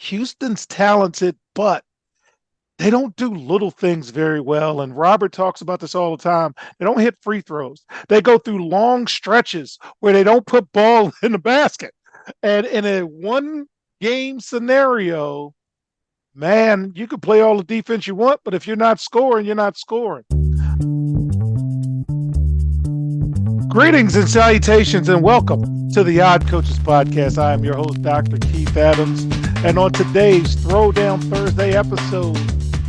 Houston's talented, but they don't do little things very well. And Robert talks about this all the time. They don't hit free throws. They go through long stretches where they don't put ball in the basket. And in a one game scenario, man, you can play all the defense you want, but if you're not scoring, you're not scoring. Greetings and salutations, and welcome to the Odd Coaches Podcast. I am your host, Dr. Keith Adams, and on today's Throwdown Thursday episode,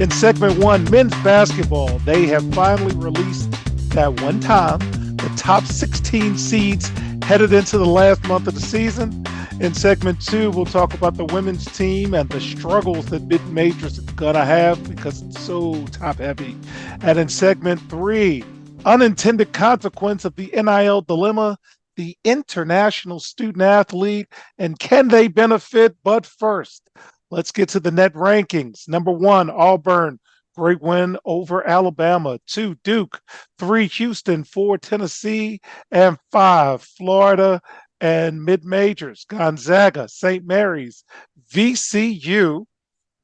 in segment one, men's basketball, they have finally released that one time the top 16 seeds headed into the last month of the season. In segment two, we'll talk about the women's team and the struggles that mid-majors are going to have because it's so top-heavy. And in segment three, unintended consequence of the NIL dilemma, the international student athlete, and can they benefit? But first, let's get to the net rankings. Number one, Auburn, great win over Alabama. 2, Duke. 3, Houston. 4, Tennessee. And 5, Florida and mid-majors, Gonzaga, St. Mary's, VCU,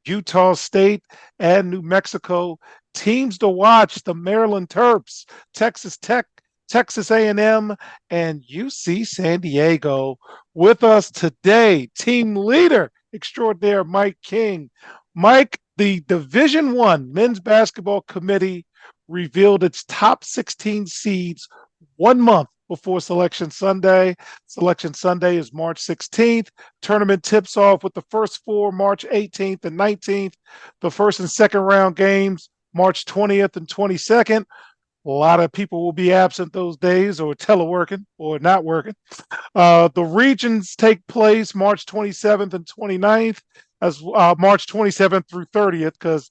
Utah State, and New Mexico. Teams to watch, the Maryland Terps, Texas Tech, Texas A&M, and UC San Diego. With us today, team leader extraordinaire Mike King. Mike, the Division I Men's Basketball Committee revealed its top 16 seeds 1 month before Selection Sunday. Selection Sunday is March 16th. Tournament tips off with the first 4 March 18th and 19th. The first and second round games March 20th and 22nd. A lot of people will be absent those days or teleworking or not working. The regions take place March 27th and 29th, as March 27th through 30th, because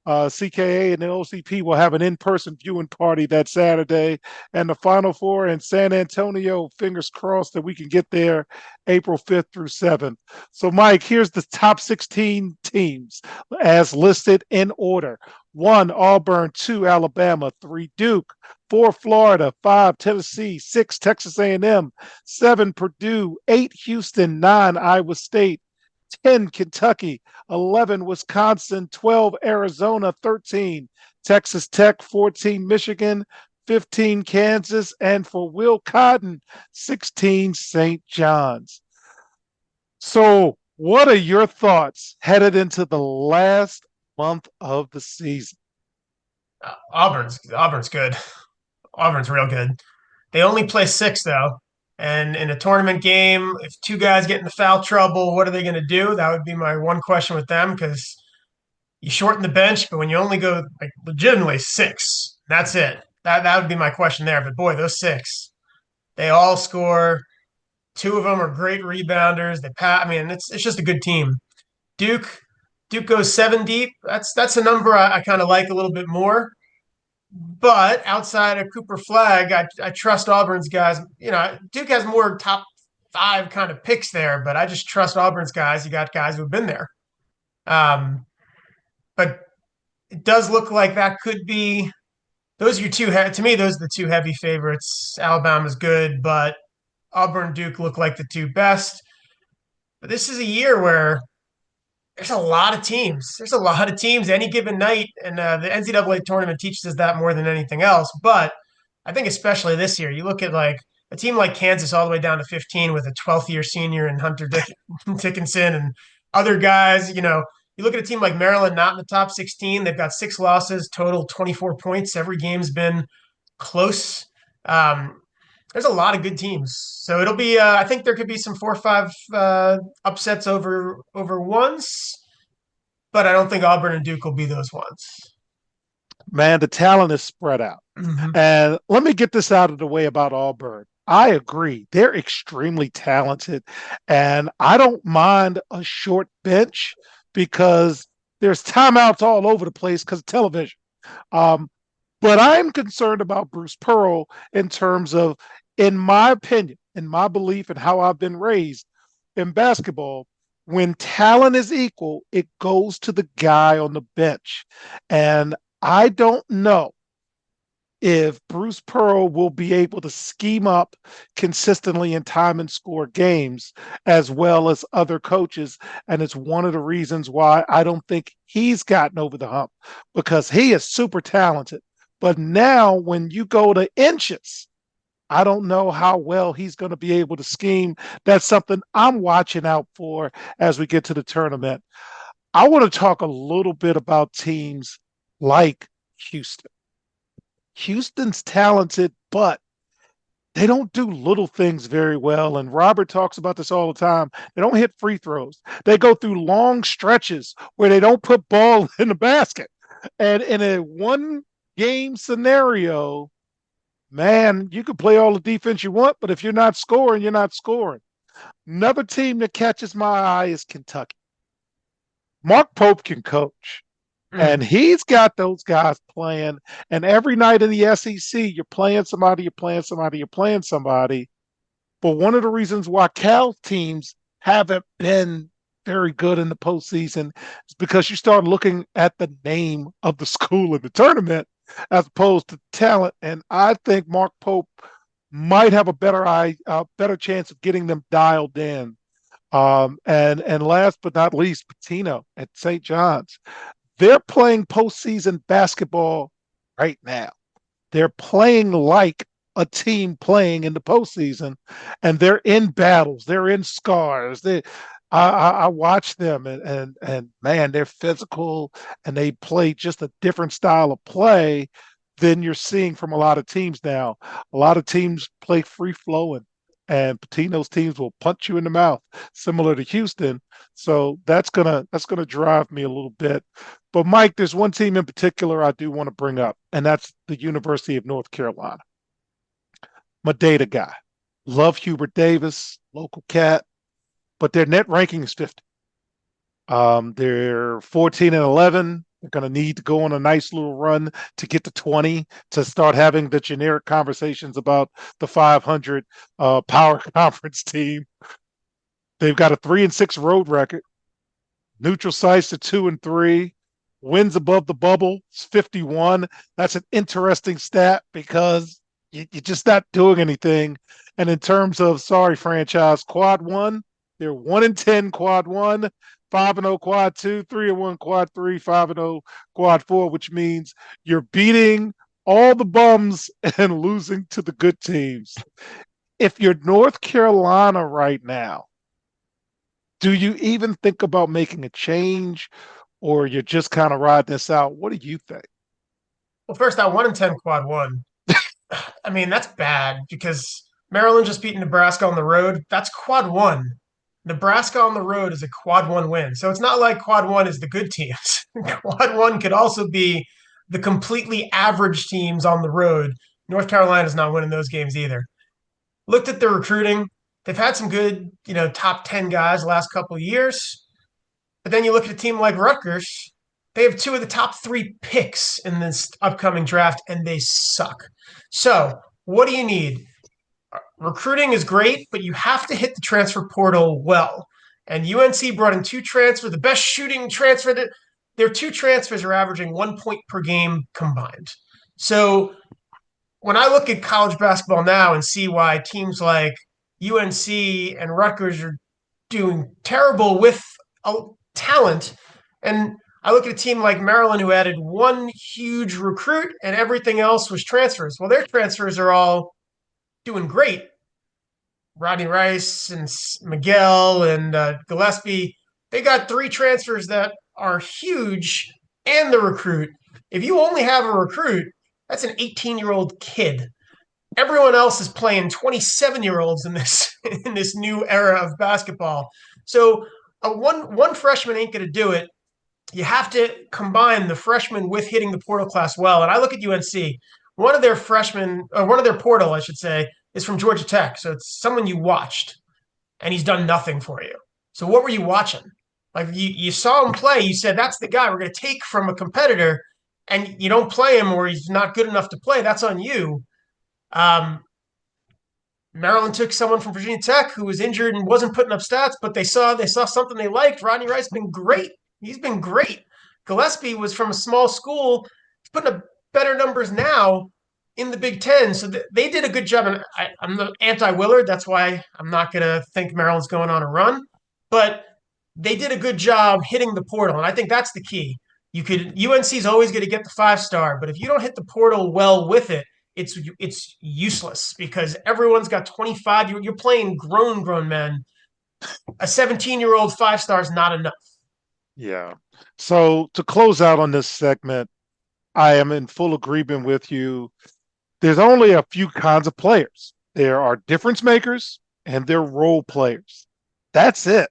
CKA and the OCP will have an in-person viewing party that Saturday. And the Final Four in San Antonio, fingers crossed that we can get there April 5th through 7th. So, Mike, here's the top 16 teams as listed in order. 1, Auburn. 2, Alabama. 3, Duke. 4, Florida. 5, Tennessee. 6, Texas A&M. 7, Purdue. 8, Houston. 9, Iowa State. 10, Kentucky. 11, Wisconsin. 12, Arizona. 13, Texas Tech. 14, Michigan. 15, Kansas. And for Will Cotton, 16, St. John's. So what are your thoughts headed into the last month of the season? Auburn's good. Auburn's real good. They only play 6 though. And in a tournament game, if 2 guys get into foul trouble, what are they going to do? That would be my one question with them, because you shorten the bench, but when you only go like legitimately 6, that's it. That would be my question there. But boy, those 6, they all score. 2 of them are great rebounders. They pass. I mean, it's just a good team. Duke Duke goes 7 deep. That's a number I kind of like a little bit more. But outside of Cooper Flag, I trust Auburn's guys. You know, Duke has more top 5 kind of picks there, but I just trust Auburn's guys. You got guys who've been there. But it does look like that could be those are your two. To me, those are the 2 heavy favorites. Alabama's good, but Auburn, Duke look like the 2 best. But this is a year where there's a lot of teams. There's a lot of teams any given night, and the NCAA tournament teaches us that more than anything else. But I think especially this year, you look at like a team like Kansas all the way down to 15 with a 12th year senior and Hunter Dickinson and other guys. You know, you look at a team like Maryland, not in the top 16. They've got 6 losses, total 24 points. Every game's been close. There's a lot of good teams, so it'll be. I think there could be some 4 or 5 upsets over ones, but I don't think Auburn and Duke will be those ones. Man, the talent is spread out. Mm-hmm. And let me get this out of the way about Auburn. I agree. They're extremely talented. And I don't mind a short bench because there's timeouts all over the place because of television. But I'm concerned about Bruce Pearl in terms of, in my opinion, in my belief, and how I've been raised in basketball, when talent is equal, it goes to the guy on the bench. And I don't know if Bruce Pearl will be able to scheme up consistently in time and score games as well as other coaches. And it's one of the reasons why I don't think he's gotten over the hump because he is super talented. But now, when you go to inches, I don't know how well he's going to be able to scheme. That's something I'm watching out for as we get to the tournament. I want to talk a little bit about teams like Houston. Houston's talented, but they don't do little things very well. And Robert talks about this all the time. They don't hit free throws. They go through long stretches where they don't put ball in the basket. And in a one game scenario, man, you can play all the defense you want, but if you're not scoring, you're not scoring. Another team that catches my eye is Kentucky. Mark Pope can coach. And Mm. he's got those guys playing. And every night in the SEC, you're playing somebody, you're playing somebody, you're playing somebody. But one of the reasons why Cal teams haven't been very good in the postseason is because you start looking at the name of the school in the tournament as opposed to talent. And I think Mark Pope might have better chance of getting them dialed in. And last but not least, Patino at St. John's. They're playing postseason basketball right now. They're playing like a team playing in the postseason, and they're in battles. They're in scars. I watch them, and man, they're physical, and they play just a different style of play than you're seeing from a lot of teams now. A lot of teams play free flowing, and Patino's teams will punch you in the mouth, similar to Houston. So that's gonna drive me a little bit. But Mike, there's one team in particular I do want to bring up, and that's the University of North Carolina. My data guy. Love Hubert Davis, local cat, but their net ranking is 50. They're 14 and 11. They're going to need to go on a nice little run to get to 20 to start having the generic conversations about the 500 power conference team. They've got a 3-6 road record. Neutral sites to 2-3. Wins above the bubble is 51. That's an interesting stat because you're just not doing anything. And in terms of, sorry, franchise, quad one, they're 1-10 quad one, 5-0 quad two, 3-1 quad three, 5-0 quad four, which means you're beating all the bums and losing to the good teams. If you're North Carolina right now, do you even think about making a change or you're just kind of riding this out? What do you think? Well, first, that 1-10 quad one. I mean, that's bad because Maryland just beat Nebraska on the road. That's quad one. Nebraska on the road is a quad one win. So it's not like quad one is the good teams. Quad one could also be the completely average teams on the road. North Carolina's not winning those games either. Looked at their recruiting. They've had some good, top 10 guys the last couple of years. But then you look at a team like Rutgers, they have two of the top three picks in this upcoming draft, and they suck. So, what do you need? Recruiting is great, but you have to hit the transfer portal well. And UNC brought in two transfers, the best shooting transfer that their two transfers are averaging 1 point per game combined. So when I look at college basketball now and see why teams like UNC and Rutgers are doing terrible with talent, and I look at a team like Maryland who added one huge recruit and everything else was transfers. Well, their transfers are all doing great. Rodney Rice and Miguel and Gillespie, they got three transfers that are huge and the recruit. If you only have a recruit, that's an 18-year-old kid. Everyone else is playing 27-year-olds in this in this new era of basketball. So a one freshman ain't going to do it. You have to combine the freshman with hitting the portal class well. And I look at UNC. One of their freshmen, or one of their portal, I should say, is from Georgia Tech. So it's someone you watched, and he's done nothing for you. So what were you watching? Like you saw him play, you said that's the guy we're going to take from a competitor, and you don't play him or he's not good enough to play. That's on you. Um, Maryland took someone from Virginia Tech who was injured and wasn't putting up stats, but they saw something they liked. Rodney Rice has been great. He's been great. Gillespie was from a small school. He's putting up better numbers now. in the Big Ten. So they did a good job. And I'm the anti-Willard. That's why I'm not going to think Maryland's going on a run. But they did a good job hitting the portal. And I think that's the key. UNC is always going to get the 5-star, but if you don't hit the portal well with it, it's useless because everyone's got 25. You're playing grown men. A 17-year-old 5-star is not enough. Yeah. So to close out on this segment, I am in full agreement with you. There's only a few kinds of players. There are difference makers and they're role players. That's it.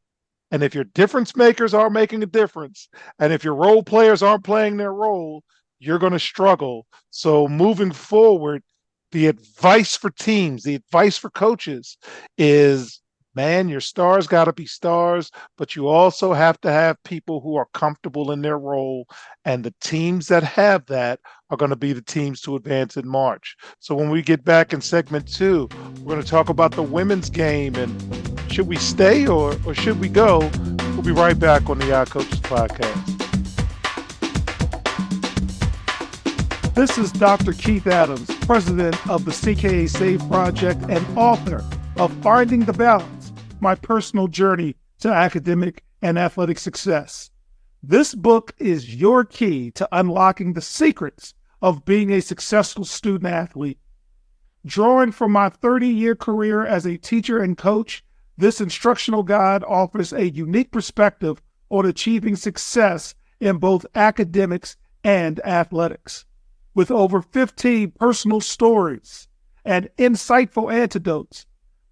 And if your difference makers are making a difference, and if your role players aren't playing their role, you're going to struggle. So moving forward, the advice for teams, the advice for coaches is, man, your stars got to be stars, but you also have to have people who are comfortable in their role. And the teams that have that are going to be the teams to advance in March. So when we get back in segment 2, we're going to talk about the women's game and should we stay or should we go? We'll be right back on the Odd Coaches Podcast. This is Dr. Keith Adams, president of the CKA Save Project and author of Finding the Balance, My Personal Journey to Academic and Athletic Success. This book is your key to unlocking the secrets of being a successful student athlete. Drawing from my 30-year career as a teacher and coach, this instructional guide offers a unique perspective on achieving success in both academics and athletics. With over 15 personal stories and insightful anecdotes,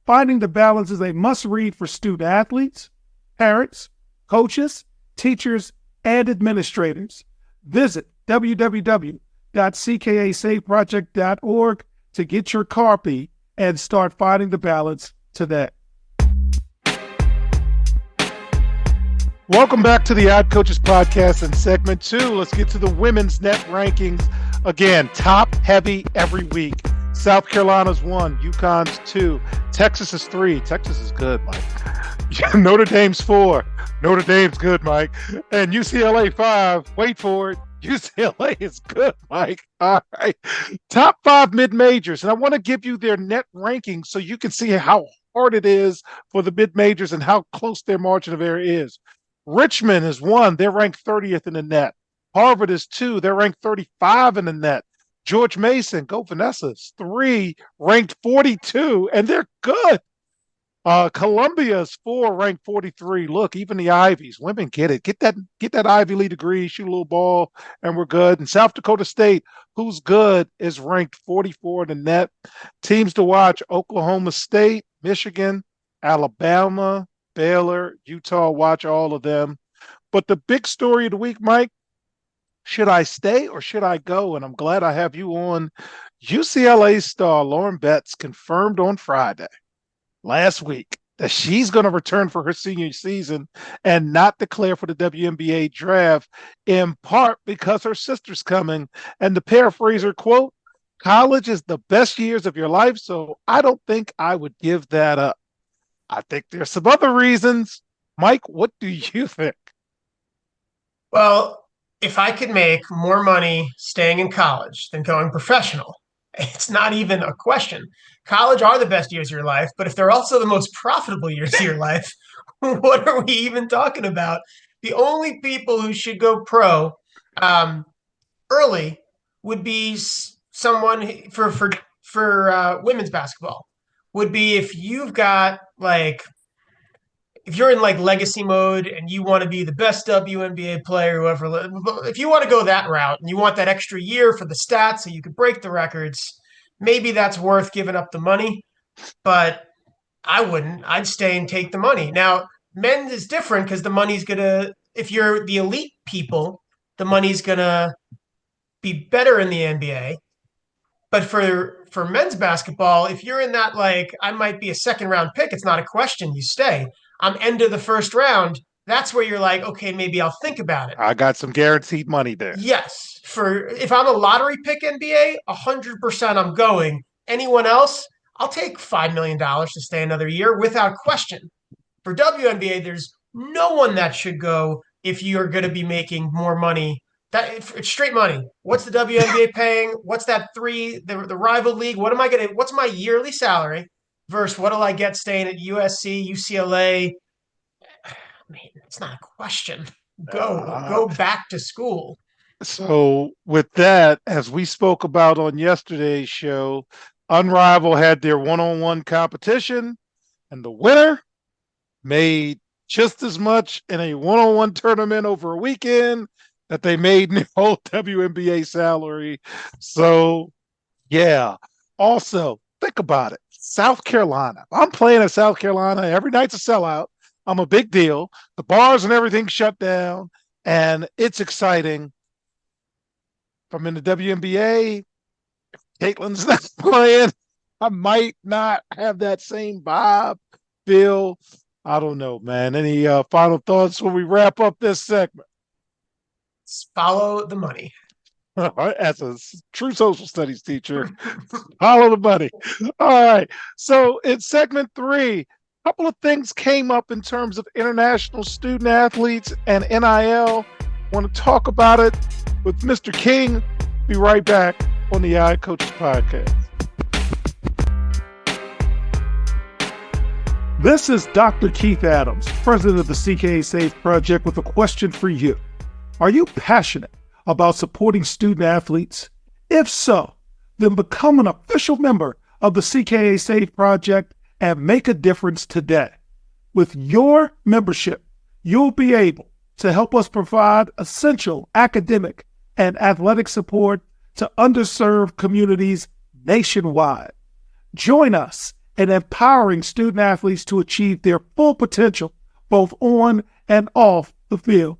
Finding the Balance is a must-read for student athletes, parents, coaches, teachers, and administrators. Visit www.ckasaveproject.org to get your copy and start finding the balance today. Welcome back to the Odd Coaches Podcast in segment 2. Let's get to the women's net rankings. Again, top heavy every week. South Carolina's 1, UConn's 2, Texas is 3. Texas is good, Mike. Notre Dame's 4. Notre Dame's good, Mike. And UCLA 5. Wait for it. UCLA is good, Mike. All right. Top 5 mid-majors. And I want to give you their net rankings so you can see how hard it is for the mid-majors and how close their margin of error is. Richmond is 1. They're ranked 30th in the net. Harvard is 2. They're ranked 35 in the net. George Mason, go Vanessa's 3, ranked 42, and they're good. Columbia's 4, ranked 43. Look, even the Ivies, women get it. Get that Ivy League degree, shoot a little ball, and we're good. And South Dakota State, who's good, is ranked 44 in the net. Teams to watch: Oklahoma State, Michigan, Alabama, Baylor, Utah. Watch all of them. But the big story of the week, Mike, should I stay or should I go? And I'm glad I have you on. UCLA star Lauren Betts confirmed on Friday, last week, that she's going to return for her senior season and not declare for the WNBA draft, in part because her sister's coming. And to paraphrase her quote, college is the best years of your life, so I don't think I would give that up. I think there's some other reasons. Mike, what do you think? Well, if I could make more money staying in college than going professional, it's not even a question. College are the best years of your life, but if they're also the most profitable years of your life, what are we even talking about? The only people who should go pro early would be someone for women's basketball. Would be if you've got if you're in legacy mode and you want to be the best WNBA player, whoever, if you want to go that route and you want that extra year for the stats so you could break the records, maybe that's worth giving up the money. But I wouldn't. I'd stay and take the money. Now, men is different because the money's going to, if you're the elite people, the money's going to be better in the NBA. But for men's basketball, if you're in that, I might be a second round pick, it's not a question. You stay. I'm end of the first round. That's where you're like, okay, maybe I'll think about it. I got some guaranteed money there. Yes. If I'm a lottery pick NBA, 100% I'm going. Anyone else, I'll take $5 million to stay another year without question. For WNBA, there's no one that should go if you're going to be making more money It's straight money. What's the WNBA paying? What's that the rival league? What am I getting? What's my yearly salary versus what will I get staying at USC, UCLA? I mean, it's not a question. Uh, Go back to school. so, with that, as we spoke about on yesterday's show, Unrivaled had their one-on-one competition, and the winner made just as much in a one-on-one tournament over a weekend that they made in the whole WNBA salary. So, yeah. Also, think about it. South Carolina. I'm playing at South Carolina. Every night's a sellout. I'm a big deal. The bars and everything shut down, and it's exciting. From in the WNBA, Caitlin's not playing. I might not have that same vibe, feel. I don't know, man. Any final thoughts when we wrap up this segment? Follow the money. As a true social studies teacher, follow the money. All right. So in segment 3, a couple of things came up in terms of international student athletes and NIL. Want to talk about it with Mr. King. Be right back on the Odd Coaches Podcast. This is Dr. Keith Adams, president of the CKA Safe Project, with a question for you. Are you passionate about supporting student athletes? If so, then become an official member of the CKA Safe Project and make a difference today. With your membership, you'll be able to help us provide essential academic and athletic support to underserved communities nationwide. Join us in empowering student athletes to achieve their full potential, both on and off the field.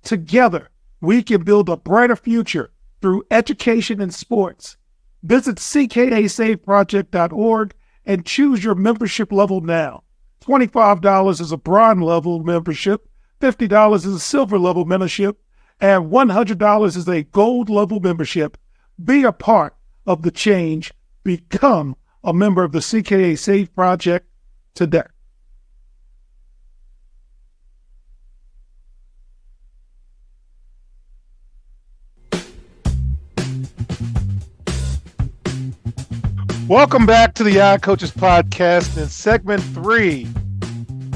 Together, we can build a brighter future through education and sports. Visit ckasafeproject.org and choose your membership level now. $25 is a bronze level membership, $50 is a silver level membership, and $100 is a gold level membership. Be a part of the change. Become a member of the CKA Safe Project today. Welcome back to the Odd Coaches Podcast. In segment 3,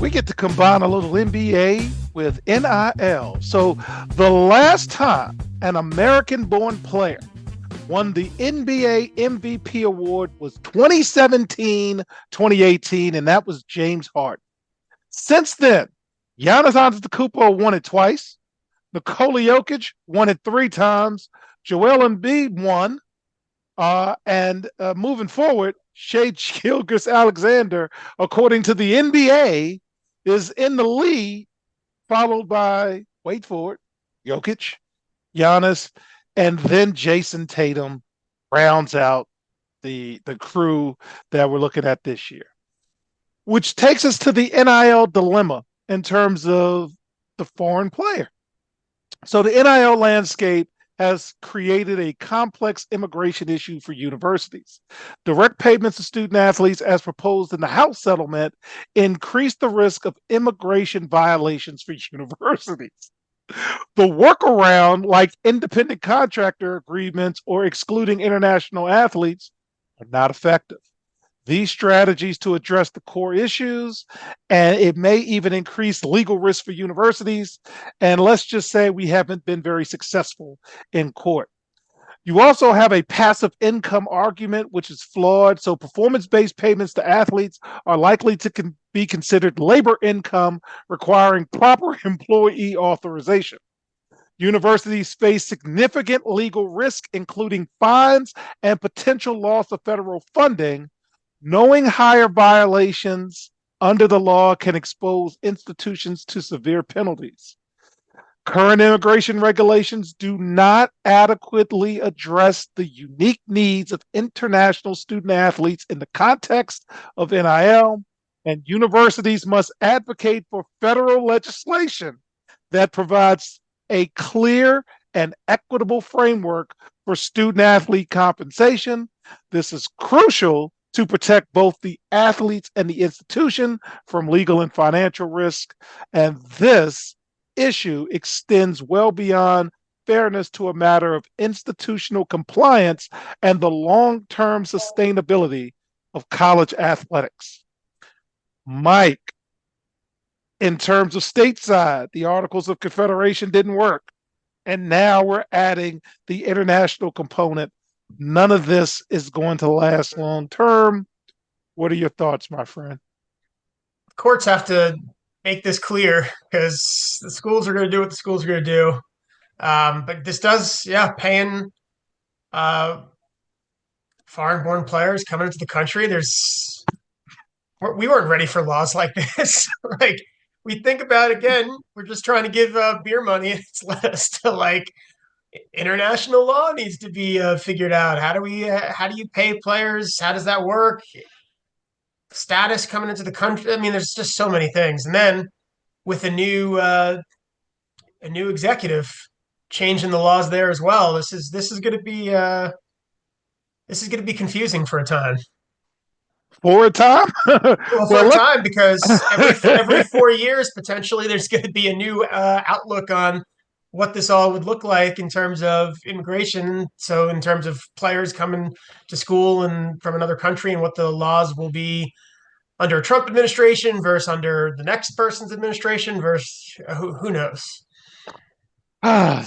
we get to combine a little NBA with NIL. So the last time an American-born player won the NBA MVP award was 2017-2018, and that was James Harden. Since then, Giannis Antetokounmpo won it twice. Nikola Jokic won it 3 times. Joel Embiid won. And moving forward, Shai Gilgeous-Alexander, according to the NBA, is in the lead, followed by, wait for it, Jokic, Giannis, and then Jason Tatum rounds out the crew that we're looking at this year. Which takes us to the NIL dilemma in terms of the foreign player. So the NIL landscape has created a complex immigration issue for universities. Direct payments to student athletes, as proposed in the House settlement, increase the risk of immigration violations for universities. The workaround, like independent contractor agreements or excluding international athletes, are not effective. These strategies to address the core issues, and it may even increase legal risk for universities. And let's just say we haven't been very successful in court. You also have a passive income argument, which is flawed. So performance-based payments to athletes are likely to be considered labor income, requiring proper employee authorization. Universities face significant legal risk, including fines and potential loss of federal funding. Knowing higher violations under the law can expose institutions to severe penalties. Current immigration regulations do not adequately address the unique needs of international student athletes in the context of NIL, and universities must advocate for federal legislation that provides a clear and equitable framework for student athlete compensation. This is crucial to protect both the athletes and the institution from legal and financial risk. And this issue extends well beyond fairness to a matter of institutional compliance and the long-term sustainability of college athletics. Mike, in terms of stateside, the Articles of Confederation didn't work. And now we're adding the international component. None of this is going to last long term. What are your thoughts, my friend? Courts have to make this clear because the schools are going to do what the schools are going to do. But this does, paying uh, foreign-born players coming into the country. We weren't ready for laws like this. Like we think about it again, we're just trying to give beer money. It's led us to like international law needs to be figured out. How do you pay players? How does that work? Status coming into the country. I mean, there's just so many things. And then with a new executive changing the laws there as well, this is going to be confusing for a time. For a time? Well, for a time, because every 4 years, potentially, there's going to be a new outlook on what this all would look like in terms of immigration. So, in terms of players coming to school and from another country, and what the laws will be under a Trump administration versus under the next person's administration versus who knows.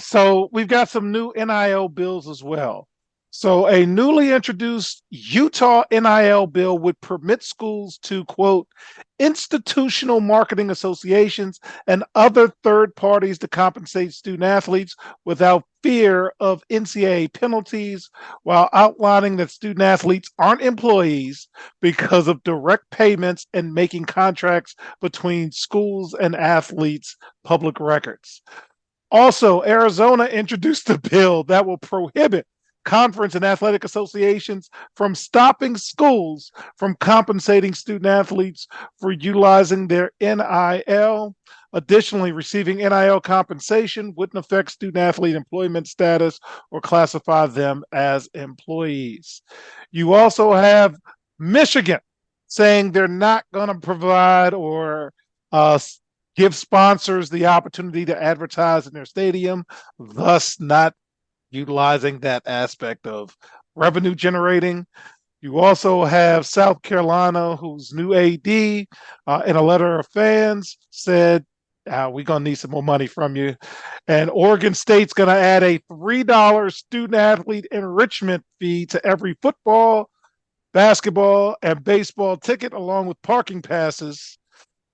So we've got some new NIL bills as well. So a newly introduced Utah NIL bill would permit schools to, quote, institutional marketing associations and other third parties to compensate student athletes without fear of NCAA penalties, while outlining that student athletes aren't employees because of direct payments and making contracts between schools and athletes public records. Also, Arizona introduced a bill that will prohibit conference and athletic associations from stopping schools from compensating student athletes for utilizing their NIL. Additionally, receiving NIL compensation wouldn't affect student athlete employment status or classify them as employees. You also have Michigan saying they're not going to provide or give sponsors the opportunity to advertise in their stadium, thus not utilizing that aspect of revenue generating. You also have South Carolina, whose new AD, in a letter of fans, said, we're going to need some more money from you. And Oregon State's going to add a $3 student athlete enrichment fee to every football, basketball, and baseball ticket, along with parking passes.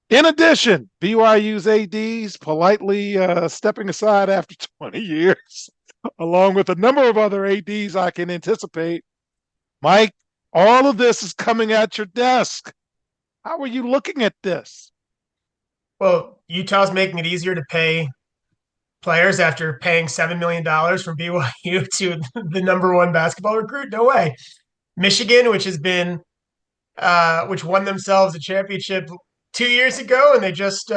In addition, BYU's ADs politely stepping aside after 20 years, along with a number of other ADs I can anticipate. Mike, all of this is coming at your desk. How are you looking at this? Well, Utah's making it easier to pay players after paying $7 million from BYU to the number one basketball recruit. No way. Michigan, which won themselves a championship 2 years ago, and they just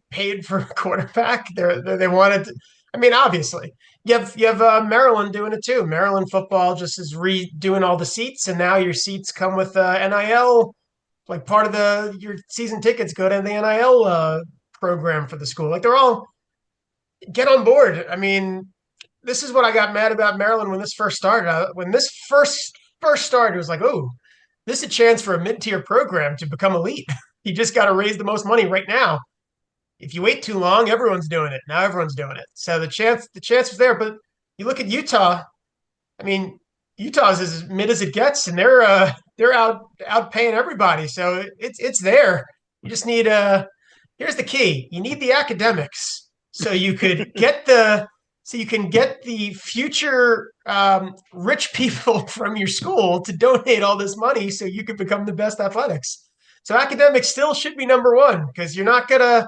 paid for a quarterback. They wanted to, I mean, obviously, you have Maryland doing it too. Maryland football just is redoing all the seats, and now your seats come with NIL. Like part of your season tickets go to the NIL program for the school. Like they're all get on board. I mean, this is what I got mad about Maryland when this first started. When this first started, it was like, oh, this is a chance for a mid-tier program to become elite. You just got to raise the most money right now. If you wait too long, everyone's doing it. Now everyone's doing it. So the chance was there. But you look at Utah. I mean, Utah's as mid as it gets, and they're out paying everybody. So it's there. You just need here's the key. You need the academics so you could get the future rich people from your school to donate all this money so you could become the best athletics. So academics still should be number one because you're not gonna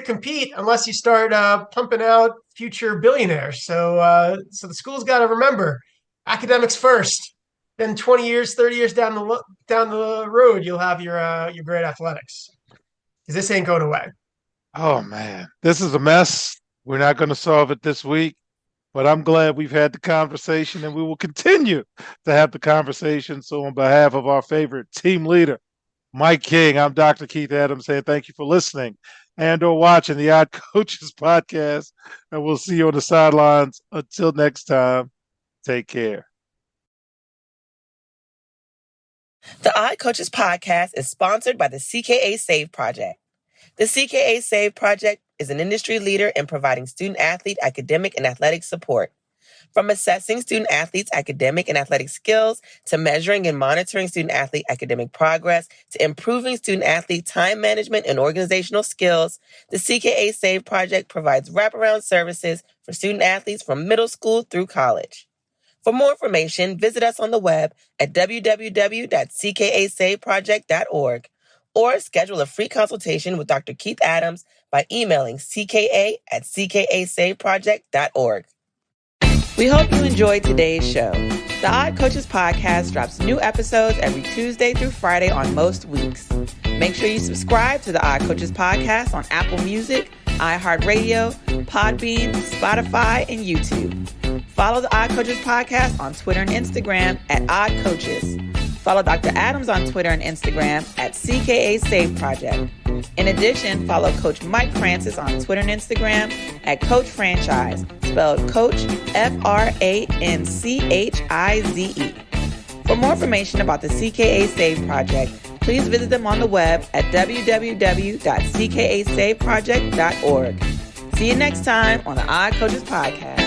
compete unless you start pumping out future billionaires. So the school's got to remember academics first. Then 20 years, 30 years down the road, you'll have your great athletics because this ain't going away. Oh man, this is a mess. We're not going to solve it this week, but I'm glad we've had the conversation, and we will continue to have the conversation. So on behalf of our favorite team leader, Mike King, I'm Dr. Keith Adams saying thank you for listening and or watching the Odd Coaches podcast. And we'll see you on the sidelines. Until next time, take care. The Odd Coaches podcast is sponsored by the CKA Save Project. The CKA Save Project is an industry leader in providing student-athlete academic and athletic support. From assessing student-athletes' academic and athletic skills, to measuring and monitoring student-athlete academic progress, to improving student-athlete time management and organizational skills, the CKA Save Project provides wraparound services for student-athletes from middle school through college. For more information, visit us on the web at www.ckasaveproject.org or schedule a free consultation with Dr. Keith Adams by emailing cka@ckasaveproject.org. We hope you enjoyed today's show. The Odd Coaches podcast drops new episodes every Tuesday through Friday on most weeks. Make sure you subscribe to the Odd Coaches podcast on Apple Music, iHeartRadio, Podbean, Spotify, and YouTube. Follow the Odd Coaches podcast on Twitter and Instagram at Odd Coaches. Follow Dr. Adams on Twitter and Instagram at CKA Save Project. In addition, follow Coach Mike Francis on Twitter and Instagram at Coach Franchise, spelled Coach Franchize. For more information about the CKA Save Project, please visit them on the web at www.ckasaveproject.org. See you next time on the Odd Coaches podcast.